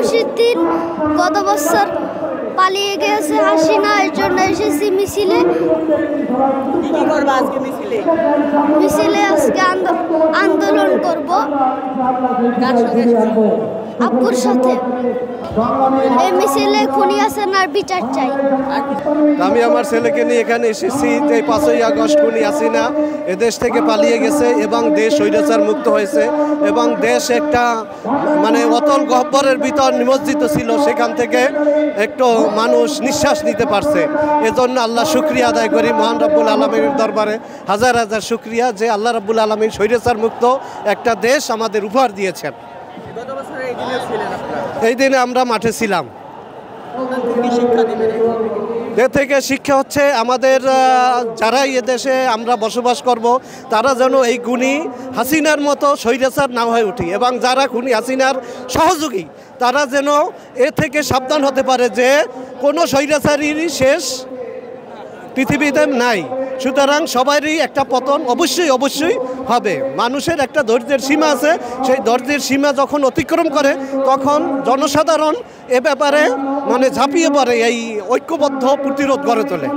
একুশের দিন গত বছর পালিয়ে গেছে হাসিনা, এর জন্য এসেছি মিছিলে। মিছিলে আজকে আন্দোলন করব আব্বুর সাথে। এই মিছিলে খুনি হাসিনার বিচার চাই। আমি আমার ছেলেকে নিয়ে এখানে এসেছি যে 5ই আগস্ট খুনি হাসিনা এদেশ থেকে পালিয়ে গেছে এবং দেশ স্বৈরাচার মুক্ত হয়েছে এবং দেশ একটা মানে অতল গহ্বরের ভিতর নিমজ্জিত ছিল, সেখান থেকে একটু মানুষ নিঃশ্বাস নিতে পারছে। এজন্য আল্লাহ শুকরিয়া আদায় করি মহান রব্বুল আলমীর দরবারে হাজার হাজার শুকরিয়া যে আল্লাহ রব্বুল আলমীর স্বৈরাচার মুক্ত একটা দেশ আমাদের উপহার দিয়েছেন। এই দিনে আমরা মাঠে ছিলাম। এ থেকে শিক্ষা হচ্ছে আমাদের যারা এদেশে আমরা বসবাস করব তারা যেন এই খুনি হাসিনার মতো স্বৈরাচার না হয়ে উঠি এবং যারা খুনি হাসিনার সহযোগী তারা যেন এ থেকে সাবধান হতে পারে যে কোনো স্বৈরাচারীরই শেষ পৃথিবীতে নাই। সুতরাং সবারই একটা পতন অবশ্যই হবে। মানুষের একটা ধৈর্যের সীমা আছে, সেই ধৈর্যের সীমা যখন অতিক্রম করে তখন জনসাধারণ এ ব্যাপারে মানে ঝাঁপিয়ে পড়ে, এই ঐক্যবদ্ধ প্রতিরোধ গড়ে তোলে।